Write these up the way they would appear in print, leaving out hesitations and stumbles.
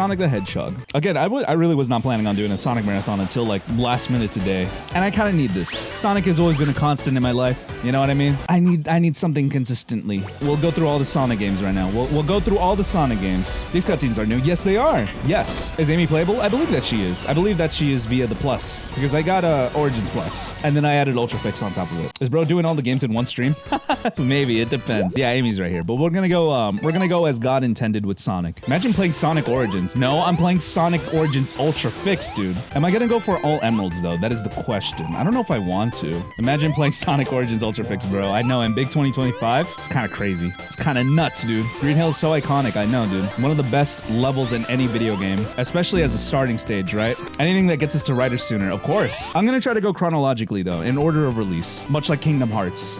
Sonic the Hedgehog. Again, I really was not planning on doing a Sonic marathon until like last minute today. And I kind of need this. Sonic has always been a constant in my life. You know what I mean? I need something consistently. We'll go through all the Sonic games right now. We'll go through all the Sonic games. These cutscenes are new. Yes, they are. Yes. Is Amy playable? I believe that she is. I believe that she is via the Plus. Because I got Origins Plus. And then I added Ultra Fix on top of it. Is bro doing all the games in one stream? Maybe. It depends. Yeah, Amy's right here. But we're gonna go as God intended with Sonic. Imagine playing Sonic Origins. No, I'm playing Sonic Origins Ultra Fix, dude. Am I gonna go for all emeralds, though? That is the question. I don't know if I want to. Imagine playing Sonic Origins Ultra Fix, bro. I know, in Big 2025, it's kind of crazy. It's kind of nuts, dude. Green Hill is so iconic, I know, dude. One of the best levels in any video game, especially as a starting stage, right? Anything that gets us to Ryder sooner, of course. I'm gonna try to go chronologically, though, in order of release, much like Kingdom Hearts.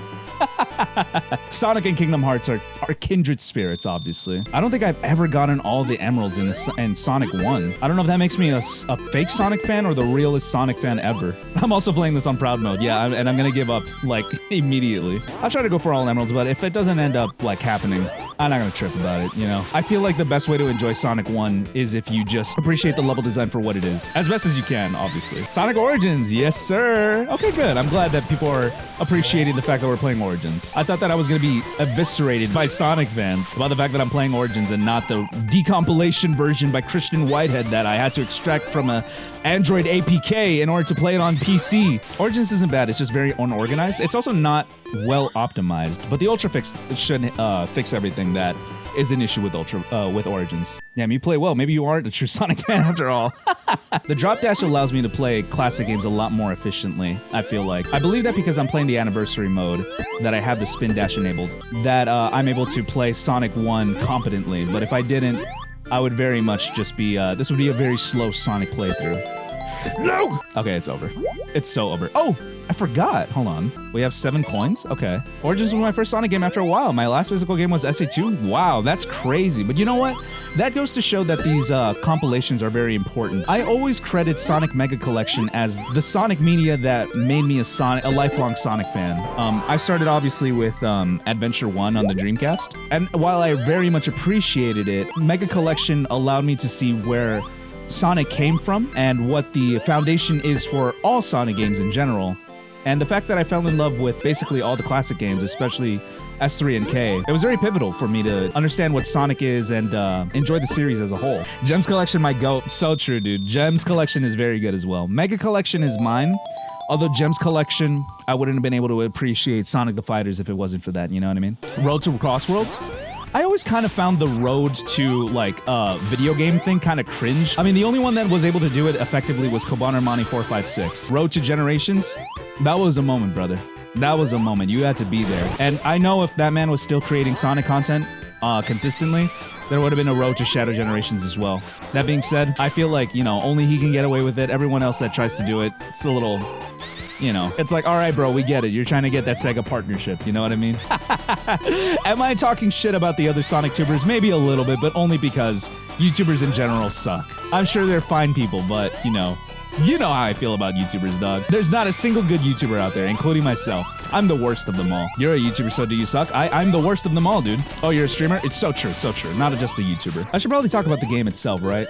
Sonic and Kingdom Hearts are kindred spirits, obviously. I don't think I've ever gotten all the emeralds in Sonic 1. I don't know if that makes me a fake Sonic fan or the realest Sonic fan ever. I'm also playing this on proud mode, yeah, and I'm gonna give up, like, immediately. I'll try to go for all emeralds, but if it doesn't end up, like, happening, I'm not gonna trip about it, you know? I feel like the best way to enjoy Sonic 1 is if you just appreciate the level design for what it is. As best as you can, obviously. Sonic Origins, yes sir! Okay, good. I'm glad that people are appreciating the fact that we're playing Origins. I thought that I was gonna be eviscerated by Sonic fans about the fact that I'm playing Origins and not the decompilation version by Christian Whitehead that I had to extract from a Android APK in order to play it on PC. Origins isn't bad, it's just very unorganized. It's also not well optimized, but the Ultra Fix should fix everything that is an issue with with Origins. Damn, you play well. Maybe you aren't a true Sonic fan after all. The drop dash allows me to play classic games a lot more efficiently, I feel like. I believe that because I'm playing the anniversary mode, that I have the spin dash enabled, that I'm able to play Sonic 1 competently, but if I didn't, I would very much just be, this would be a very slow Sonic playthrough. No! Okay, it's over. It's so over. Oh, I forgot. Hold on. We have 7 coins? Okay. Origins was my first Sonic game after a while. My last physical game was SA2. Wow, that's crazy. But you know what? That goes to show that these compilations are very important. I always credit Sonic Mega Collection as the Sonic media that made me a lifelong Sonic fan. I started obviously with Adventure 1 on the Dreamcast. And while I very much appreciated it, Mega Collection allowed me to see where Sonic came from and what the foundation is for all Sonic games in general. And the fact that I fell in love with basically all the classic games, especially S3 and K, it was very pivotal for me to understand what Sonic is and enjoy the series as a whole. Gems Collection, my goat. So true, dude. Gems Collection is very good as well. Mega Collection is mine. Although Gems Collection, I wouldn't have been able to appreciate Sonic the Fighters if it wasn't for that, you know what I mean? Road to Crossworlds? I always kind of found the road to, like, video game thing kind of cringe. I mean, the only one that was able to do it effectively was Koban Armani 456. Road to Generations? That was a moment, brother. That was a moment. You had to be there. And I know if that man was still creating Sonic content consistently, there would have been a road to Shadow Generations as well. That being said, I feel like, you know, only he can get away with it. Everyone else that tries to do it, it's a little... You know, it's like, all right, bro, we get it. You're trying to get that Sega partnership. You know what I mean? Am I talking shit about the other Sonic tubers? Maybe a little bit, but only because YouTubers in general suck. I'm sure they're fine people, but, you know how I feel about YouTubers, dog. There's not a single good YouTuber out there, including myself. I'm the worst of them all. You're a YouTuber, so do you suck? I'm the worst of them all, dude. Oh, you're a streamer? It's so true, so true. Not just a YouTuber. I should probably talk about the game itself, right?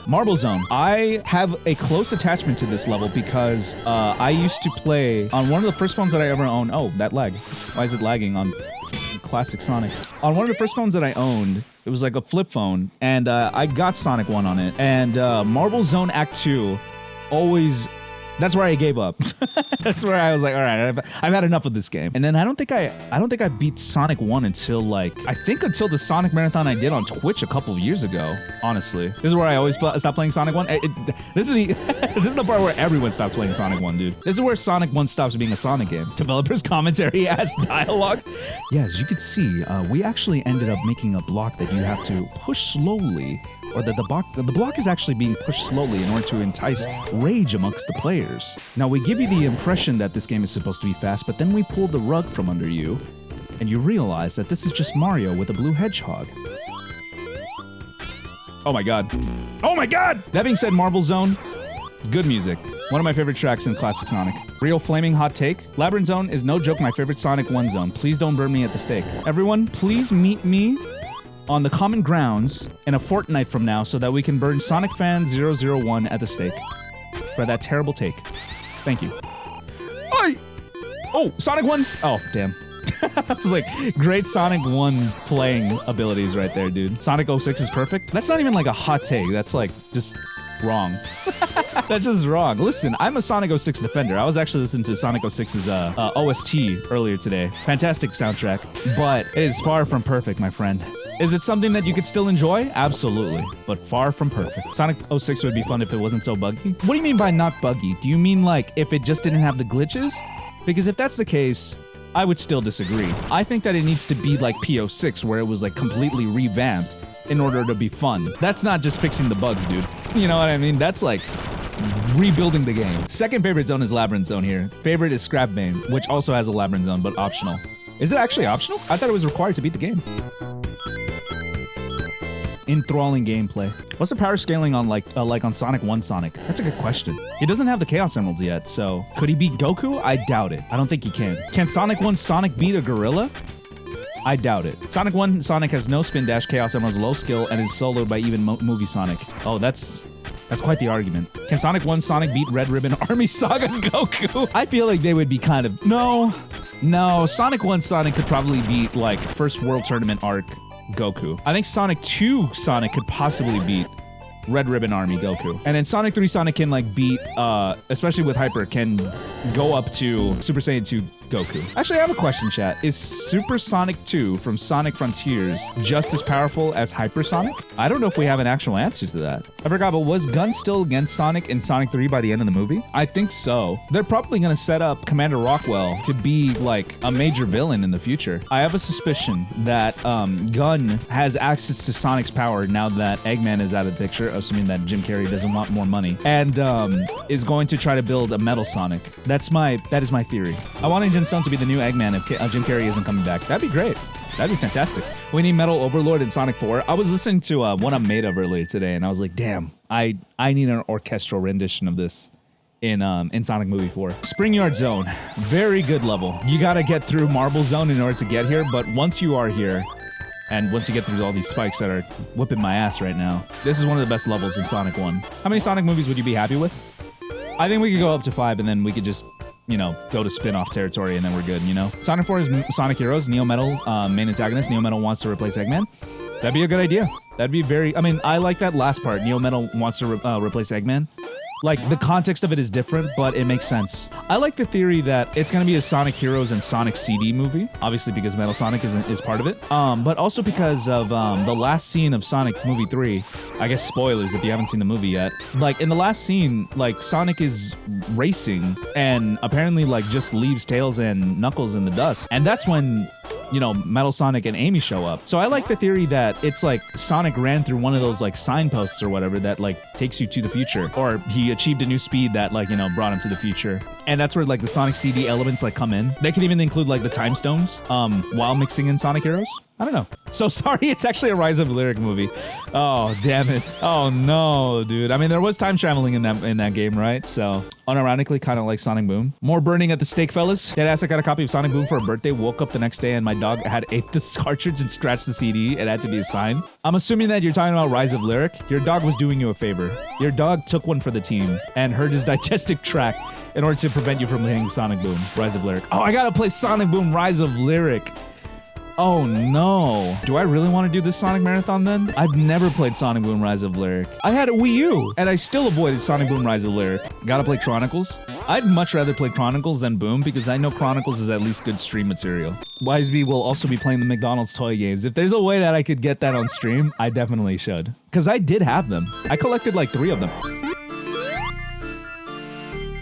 Marble Zone. I have a close attachment to this level because I used to play on one of the first phones that I ever owned. Oh, that lag. Why is it lagging on classic Sonic? On one of the first phones that I owned, it was like a flip phone, and I got Sonic 1 on it. And Marble Zone Act 2 always... That's where I gave up. That's where I was like, all right, I've had enough of this game. And then I don't think I beat Sonic 1 until until the Sonic marathon I did on Twitch a couple of years ago. Honestly, this is where I always stop playing Sonic 1. This is the part where everyone stops playing Sonic 1, dude. This is where Sonic 1 stops being a Sonic game. Developers commentary as dialogue. Yeah, as you could see, we actually ended up making a block that you have to push slowly. Or that the block is actually being pushed slowly in order to entice rage amongst the players. Now, we give you the impression that this game is supposed to be fast, but then we pull the rug from under you, and you realize that this is just Mario with a blue hedgehog. Oh my god. Oh my god! That being said, Marble Zone, good music. One of my favorite tracks in classic Sonic. Real flaming hot take. Labyrinth Zone is no joke my favorite Sonic 1 zone. Please don't burn me at the stake. Everyone, please meet me on the common grounds in a fortnight from now so that we can burn Sonic Fan 001 at the stake for that terrible take. Thank you. Oi! Oh, Sonic 1! Oh, damn. I was like, great Sonic 1 playing abilities right there, dude. Sonic 06 is perfect. That's not even like a hot take. That's like just wrong. That's just wrong. Listen, I'm a Sonic 06 defender. I was actually listening to Sonic 06's OST earlier today. Fantastic soundtrack, but it is far from perfect, my friend. Is it something that you could still enjoy? Absolutely, but far from perfect. Sonic 06 would be fun if it wasn't so buggy. What do you mean by not buggy? Do you mean like if it just didn't have the glitches? Because if that's the case, I would still disagree. I think that it needs to be like P06, where it was like completely revamped in order to be fun. That's not just fixing the bugs, dude. You know what I mean? That's like rebuilding the game. Second favorite zone is Labyrinth Zone here. Favorite is Scrap Vein, which also has a Labyrinth Zone, but optional. Is it actually optional? I thought it was required to beat the game. Enthralling gameplay. What's the power scaling on like on Sonic 1 Sonic? That's a good question. He doesn't have the Chaos Emeralds yet, so could he beat Goku? I doubt it. I don't think he can. Can Sonic 1 Sonic beat a gorilla? I doubt it. Sonic 1 Sonic has no spin dash, Chaos Emeralds, low skill, and is soloed by even movie Sonic. Oh, that's quite the argument. Can Sonic 1 Sonic beat Red Ribbon Army Saga Goku? I feel like they would be kind of... No, Sonic 1 Sonic could probably beat like First World Tournament arc Goku. I think Sonic 2 Sonic could possibly beat Red Ribbon Army Goku. And then Sonic 3 Sonic can like beat, especially with Hyper, can go up to Super Saiyan 2 Goku. Actually, I have a question, chat. Is Super Sonic 2 from Sonic Frontiers just as powerful as Hypersonic? I don't know if we have an actual answer to that. I forgot, but was Gun still against Sonic in Sonic 3 by the end of the movie? I think so. They're probably gonna set up Commander Rockwell to be like a major villain in the future. I have a suspicion that Gun has access to Sonic's power now that Eggman is out of the picture, assuming that Jim Carrey doesn't want more money, and is going to try to build a Metal Sonic. That is my theory. I want Jin Stone to be the new Eggman if Jim Carrey isn't coming back. That'd be great. That'd be fantastic. We need Metal Overlord in Sonic 4. I was listening to one I'm made of earlier today, and I was like, damn, I need an orchestral rendition of this in Sonic Movie 4. Springyard Zone, very good level. You gotta get through Marble Zone in order to get here, but once you are here, and once you get through all these spikes that are whipping my ass right now, this is one of the best levels in Sonic 1. How many Sonic movies would you be happy with? I think we could go up to 5, and then we could just, you know, go to spin-off territory, and then we're good, you know? Sonic 4 is Sonic Heroes, Neo Metal, main antagonist. Neo Metal wants to replace Eggman. That'd be a good idea. That'd be very... I mean, I like that last part. Neo Metal wants to replace Eggman. Like, the context of it is different, but it makes sense. I like the theory that it's gonna be a Sonic Heroes and Sonic CD movie, obviously because Metal Sonic is part of it, but also because of the last scene of Sonic Movie 3, I guess spoilers if you haven't seen the movie yet. Like, in the last scene, like, Sonic is racing and apparently, like, just leaves Tails and Knuckles in the dust. And that's when, you know, Metal Sonic and Amy show up. So I like the theory that it's like Sonic ran through one of those like signposts or whatever that like takes you to the future, or he achieved a new speed that like, you know, brought him to the future. And that's where like the Sonic CD elements like come in. They could even include like the time stones while mixing in Sonic Heroes. I don't know. So sorry, it's actually a Rise of Lyric movie. Oh, damn it. Oh no, dude. I mean, there was time traveling in that game, right? So unironically, kind of like Sonic Boom. More burning at the stake, fellas. Deadass, I got a copy of Sonic Boom for a birthday. Woke up the next day and my dog had ate this cartridge and scratched the CD. It had to be a sign. I'm assuming that you're talking about Rise of Lyric. Your dog was doing you a favor. Your dog took one for the team and hurt his digestive tract in order to prevent you from playing Sonic Boom, Rise of Lyric. Oh, I gotta play Sonic Boom, Rise of Lyric. Oh no. Do I really want to do this Sonic Marathon then? I've never played Sonic Boom Rise of Lyric. I had a Wii U, and I still avoided Sonic Boom Rise of Lyric. Gotta play Chronicles. I'd much rather play Chronicles than Boom, because I know Chronicles is at least good stream material. Wiseby will also be playing the McDonald's toy games. If there's a way that I could get that on stream, I definitely should. Because I did have them. I collected like 3 of them.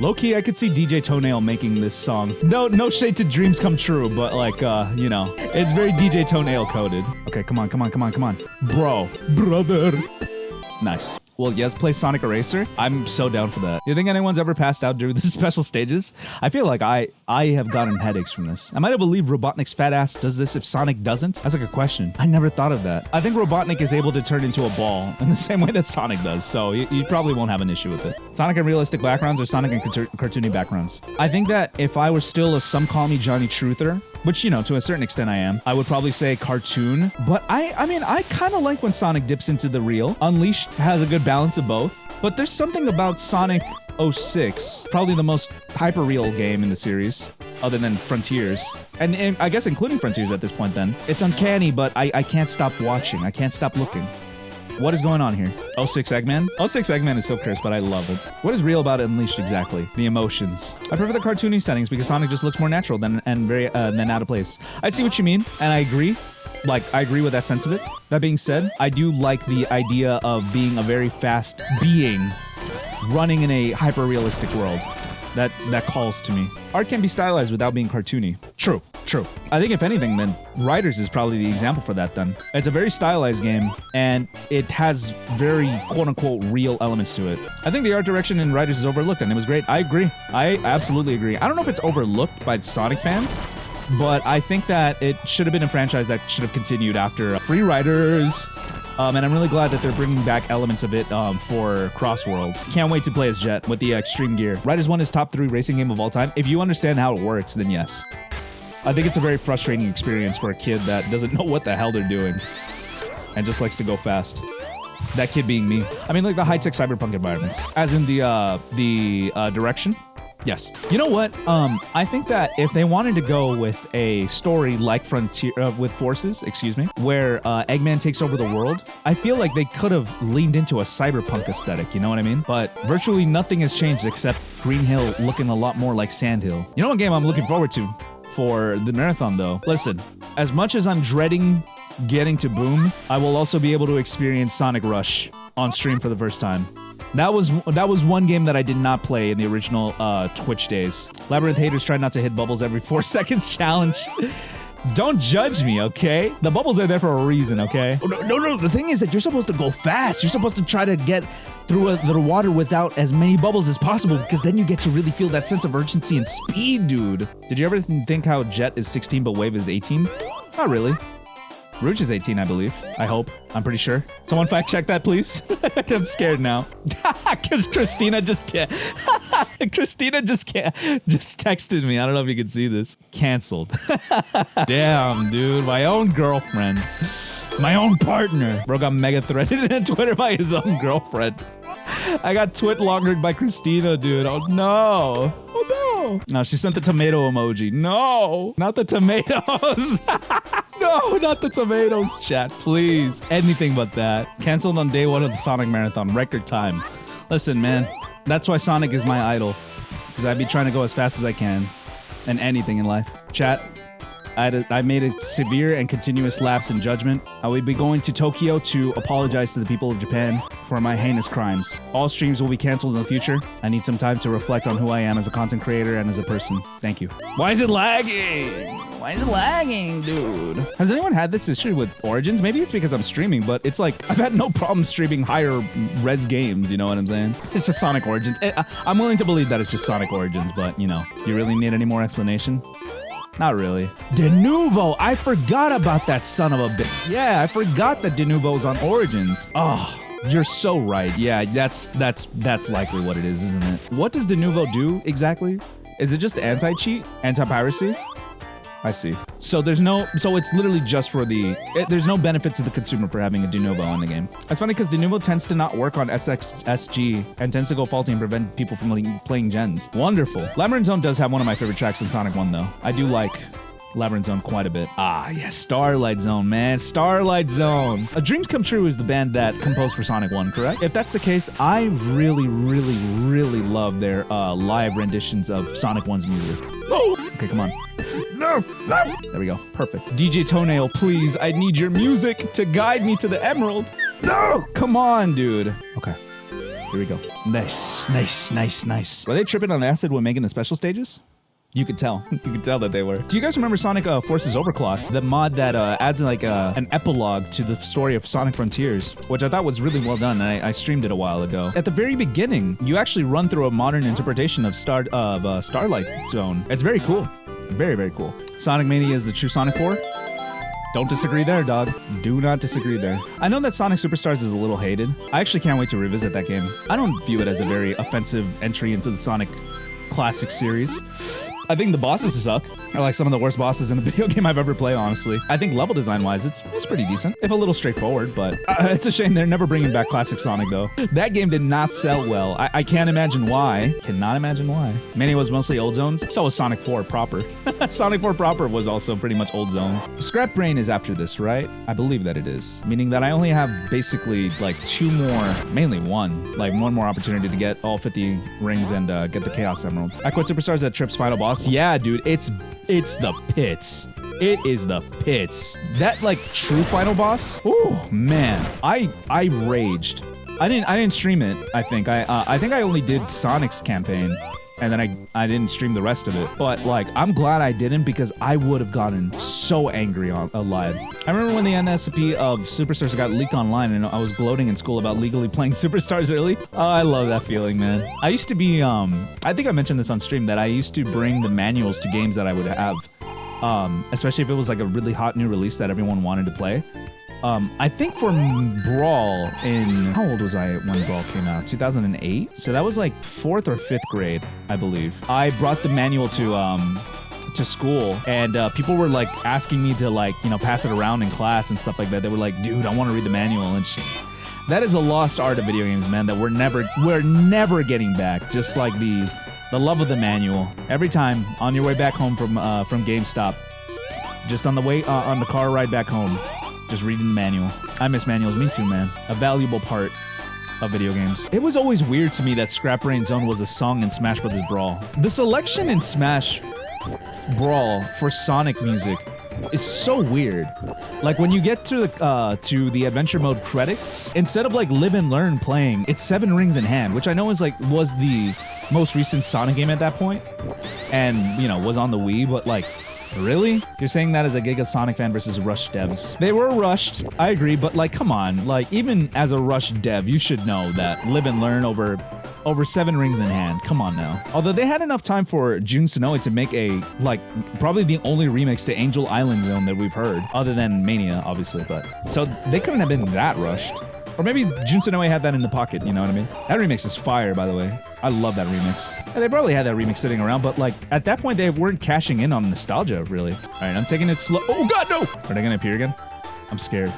Low-key, I could see DJ Toenail making this song. No shade to Dreams Come True, but like, you know, it's very DJ Toenail coded. Okay, come on. Bro. Brother. Nice. Well, yes, play Sonic Eraser. I'm so down for that. You think anyone's ever passed out during the special stages? I feel like I have gotten headaches from this. Am I to believe Robotnik's fat ass does this if Sonic doesn't? That's a good question. I never thought of that. I think Robotnik is able to turn into a ball in the same way that Sonic does, so you probably won't have an issue with it. Sonic in realistic backgrounds or Sonic in cartoony backgrounds? I think that if I were still a Some Call Me Johnny Truther, which, you know, to a certain extent I am. I would probably say cartoon, but I mean, I kind of like when Sonic dips into the real. Unleashed has a good balance of both, but there's something about Sonic 06, probably the most hyper-real game in the series, other than Frontiers, and I guess including Frontiers at this point then. It's uncanny, but I can't stop watching. I can't stop looking. What is going on here? 06 Eggman? 06 Eggman is so cursed, but I love it. What is real about Unleashed exactly? The emotions. I prefer the cartoony settings because Sonic just looks more natural than out of place. I see what you mean, and I agree. Like, I agree with that sense of it. That being said, I do like the idea of being a very fast being running in a hyper-realistic world. That calls to me. Art can be stylized without being cartoony. True. I think if anything, then Riders is probably the example for that then. It's a very stylized game, and it has very quote-unquote real elements to it. I think the art direction in Riders is overlooked, and it was great. I agree. I absolutely agree. I don't know if it's overlooked by Sonic fans, but I think that it should have been a franchise that should have continued after Free Riders. And I'm really glad that they're bringing back elements of it for Cross Worlds. Can't wait to play as Jet with the extreme gear. Riders 1 is top 3 racing game of all time. If you understand how it works, then yes. I think it's a very frustrating experience for a kid that doesn't know what the hell they're doing and just likes to go fast. That kid being me. I mean, like the high-tech cyberpunk environments. As in the direction. Yes. You know what? I think that if they wanted to go with a story like Frontier, with Forces, excuse me, where Eggman takes over the world, I feel like they could have leaned into a cyberpunk aesthetic, you know what I mean? But virtually nothing has changed except Green Hill looking a lot more like Sand Hill. You know what game I'm looking forward to for the marathon, though? Listen, as much as I'm dreading getting to Boom, I will also be able to experience Sonic Rush on stream for the first time. That was one game that I did not play in the original Twitch days. Labyrinth haters try not to hit bubbles every 4 seconds challenge. Don't judge me, okay? The bubbles are there for a reason, okay? No. The thing is that you're supposed to go fast. You're supposed to try to get through the water without as many bubbles as possible, because then you get to really feel that sense of urgency and speed, dude. Did you ever think how Jet is 16 but Wave is 18? Not really. Rouge is 18, I believe. I hope. I'm pretty sure. Someone fact check that, please. I'm scared now. Because Christina just texted me. I don't know if you can see this. Canceled. Damn, dude. My own girlfriend. My own partner. Bro got mega threatened on Twitter by his own girlfriend. I got twit-longered by Christina, dude. Oh, no. Oh, no. No, she sent the tomato emoji. No. Not the tomatoes. No, not the tomatoes, chat. Please. Anything but that. Canceled on day 1 of the Sonic Marathon. Record time. Listen, man. That's why Sonic is my idol. Because I'd be trying to go as fast as I can. And anything in life. Chat. I made a severe and continuous lapse in judgment. I will be going to Tokyo to apologize to the people of Japan for my heinous crimes. All streams will be canceled in the future. I need some time to reflect on who I am as a content creator and as a person. Thank you. Why is it lagging? Why is it lagging, dude? Has anyone had this issue with Origins? Maybe it's because I'm streaming, but it's like, I've had no problem streaming higher res games, you know what I'm saying? It's just Sonic Origins. I'm willing to believe that it's just Sonic Origins, but, you know, you really need any more explanation? Not really. Denuvo! I forgot about that son of a bitch. Yeah, I forgot that Denuvo's on Origins. Oh, you're so right. Yeah, that's likely what it is, isn't it? What does Denuvo do exactly? Is it just anti-cheat? Anti-piracy? I see. So it's literally just for there's no benefit to the consumer for having a Denuvo in the game. That's funny because Denuvo tends to not work on SG and tends to go faulty and prevent people from playing gens. Wonderful. Labyrinth Zone does have one of my favorite tracks in Sonic 1 though. I do like Labyrinth Zone quite a bit. Ah, yes, Starlight Zone, man. Starlight Zone. Dreams Come True is the band that composed for Sonic 1, correct? If that's the case, I really love their live renditions of Sonic 1's music. Oh! Okay, come on. No! There we go. Perfect. DJ Toenail, please. I need your music to guide me to the Emerald. No! Come on, dude. Okay. Here we go. Nice. Were they tripping on acid when making the special stages? You could tell. You could tell that they were. Do you guys remember Sonic Forces Overclocked? The mod that adds like an epilogue to the story of Sonic Frontiers, which I thought was really well done. I streamed it a while ago. At the very beginning, you actually run through a modern interpretation of Starlight Zone. It's very cool. Very cool. Sonic Mania is the true Sonic 4. Don't disagree there, dog. Do not disagree there. I know that Sonic Superstars is a little hated. I actually can't wait to revisit that game. I don't view it as a very offensive entry into the Sonic Classic series. I think the bosses suck. Are like some of the worst bosses in a video game I've ever played, honestly. I think level design-wise, it's pretty decent. If a little straightforward, but it's a shame they're never bringing back classic Sonic, though. That game did not sell well. I can't imagine why. Cannot imagine why. Mania was mostly old zones. So was Sonic 4 proper. Sonic 4 proper was also pretty much old zones. Scrap Brain is after this, right? I believe that it is. Meaning that I only have basically like 2 more, mainly one, like one more opportunity to get all 50 rings and get the Chaos Emerald. I quit Superstars at Trip's final boss. Yeah, dude, it's the pits. It is the pits. That like true final boss. Oh man, I raged. I didn't stream it. I think I only did Sonic's campaign, and then I didn't stream the rest of it. But like, I'm glad I didn't because I would have gotten so angry on live. I remember when the NSP of Superstars got leaked online, and I was gloating in school about legally playing Superstars early. Oh, I love that feeling, man. I used to be I think I mentioned this on stream that I used to bring the manuals to games that I would have, especially if it was like a really hot new release that everyone wanted to play. I think for Brawl how old was I when Brawl came out? 2008? So that was like 4th or 5th grade, I believe. I brought the manual to school, and people were like asking me to like, you know, pass it around in class and stuff like that. They were like, dude, I want to read the manual and shit. That is a lost art of video games, man, that we're never getting back. Just like the love of the manual. Every time on your way back home from GameStop, just on the way, on the car ride back home, just reading the manual. I miss manuals. Me too, man. A valuable part of video games. It was always weird to me that Scrap Brain Zone was a song in Smash Bros. Brawl. The selection in Smash Brawl for Sonic music is so weird. Like when you get to the adventure mode credits, instead of like Live and Learn playing, it's 7 Rings in Hand, which I know was the most recent Sonic game at that point, and you know, was on the Wii, but like, really? You're saying that as a Giga Sonic fan versus Rush devs. They were rushed, I agree, but like, come on. Like, even as a Rush dev, you should know that Live and Learn over 7 Rings in Hand. Come on now. Although they had enough time for Jun Sonoe to make a, like, probably the only remix to Angel Island Zone that we've heard, other than Mania, obviously, but. So they couldn't have been that rushed. Or maybe Jun Sonoe had that in the pocket, you know what I mean? That remix is fire, by the way. I love that remix. And they probably had that remix sitting around, but like, at that point, they weren't cashing in on nostalgia, really. All right, I'm taking it slow. Oh God, no! Are they gonna appear again? I'm scared.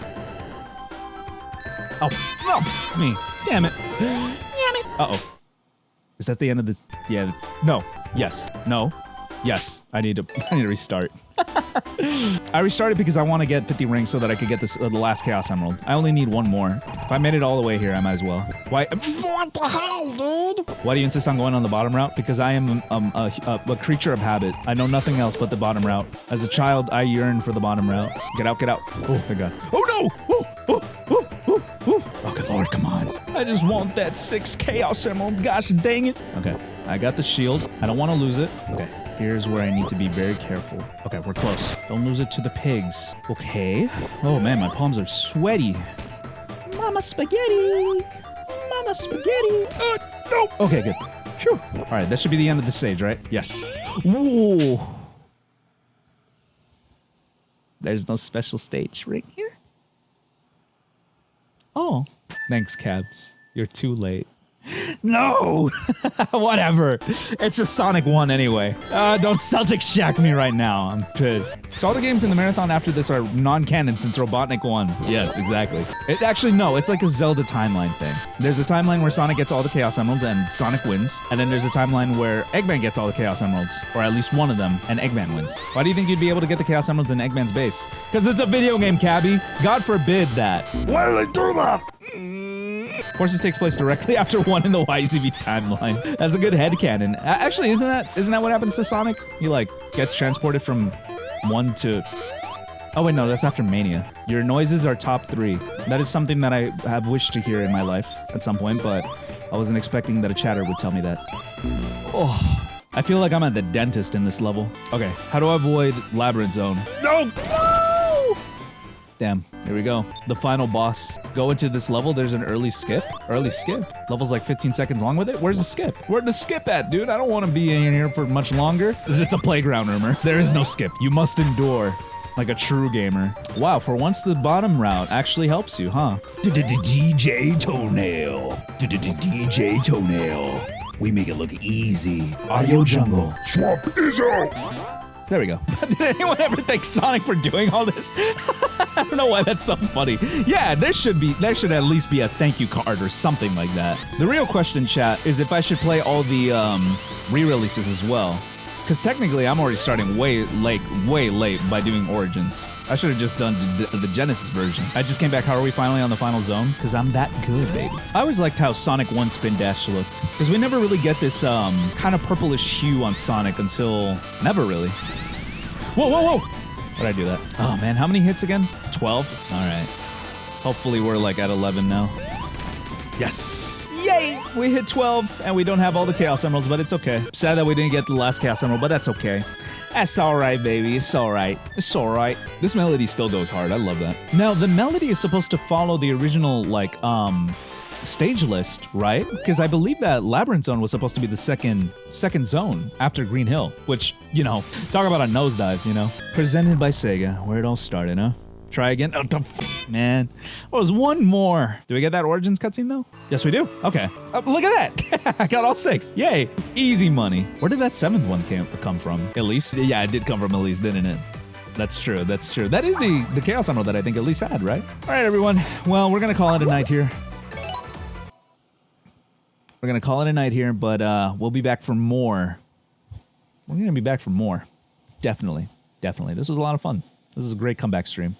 Oh, no, me. Damn it. Damn it. Uh-oh. Is that the end of this? Yeah, no. Yes. No. Yes. I need to restart. I restarted because I want to get 50 rings so that I could get this the last Chaos Emerald. I only need 1 more. If I made it all the way here, I might as well. Why? What the hell, dude? Why do you insist on going on the bottom route? Because I am a creature of habit. I know nothing else but the bottom route. As a child, I yearned for the bottom route. Get out, get out. Oh, thank God. Oh, no! Oh, oh, oh, oh, oh. Oh, good Lord, come on. I just want that 6 Chaos Emerald. Gosh dang it. Okay, I got the shield. I don't want to lose it. Okay. Here's where I need to be very careful. Okay, we're close. Don't lose it to the pigs. Okay. Oh man, my palms are sweaty. Mama spaghetti. Mama spaghetti. No. Okay, good. Phew. All right, that should be the end of the stage, right? Yes. Whoa. There's no special stage right here. Oh. Thanks, Cabs. You're too late. No! Whatever. It's just Sonic 1 anyway. Don't Celtic Shack me right now. I'm pissed. So all the games in the marathon after this are non-canon since Robotnik 1. Yes, exactly. Actually, no, it's like a Zelda timeline thing. There's a timeline where Sonic gets all the Chaos Emeralds and Sonic wins. And then there's a timeline where Eggman gets all the Chaos Emeralds, or at least one of them, and Eggman wins. Why do you think you'd be able to get the Chaos Emeralds in Eggman's base? Because it's a video game, Cabby. God forbid that. Why do they do that? Of course, this takes place directly after 1 in the YZV timeline. That's a good headcanon. Actually, isn't that what happens to Sonic? He, like, gets transported from 1 to... Oh, wait, no, that's after Mania. Your noises are top 3. That is something that I have wished to hear in my life at some point, but I wasn't expecting that a chatter would tell me that. Oh, I feel like I'm at the dentist in this level. Okay, how do I avoid Labyrinth Zone? No! Damn, here we go. The final boss. Go into this level, there's an early skip. Early skip? Level's like 15 seconds long with it? Where's the skip? Where'd the skip at, dude? I don't want to be in here for much longer. It's a playground rumor. There is no skip. You must endure. Like a true gamer. Wow, for once the bottom route actually helps you, huh? DJ Toenail. DJ Toenail. We make it look easy. Audio jungle. Swamp is out. There we go. Did anyone ever thank Sonic for doing all this? I don't know why that's so funny. Yeah, there should at least be a thank you card or something like that. The real question, chat, is if I should play all the re-releases as well. Because technically, I'm already starting way late by doing Origins. I should have just done the Genesis version. I just came back. How are we finally on the final zone? Because I'm that good, baby. I always liked how Sonic 1 Spin Dash looked. Because we never really get this kind of purplish hue on Sonic until... Never really. Whoa, whoa, whoa! Why'd I do that? Oh, man. How many hits again? 12? All right. Hopefully we're like at 11 now. Yes! Yay! We hit 12, and we don't have all the Chaos Emeralds, but it's okay. Sad that we didn't get the last Chaos Emerald, but that's okay. That's alright, baby. It's alright. It's alright. This melody still goes hard. I love that. Now, the melody is supposed to follow the original, like, stage list, right? Because I believe that Labyrinth Zone was supposed to be the second zone after Green Hill, which, you know, talk about a nosedive, you know? Presented by Sega, where it all started, huh? Try again. Oh, man. Oh, there's one more. Do we get that Origins cutscene, though? Yes, we do. Okay. Look at that. I got all 6. Yay. Easy money. Where did that 7th one come from? Elise? Yeah, it did come from Elise, didn't it? That's true. That's true. That is the Chaos Emerald that I think Elise had, right? All right, everyone. Well, we're going to call it a night here. We're going to call it a night here, but we'll be back for more. We're going to be back for more. Definitely. Definitely. This was a lot of fun. This is a great comeback stream.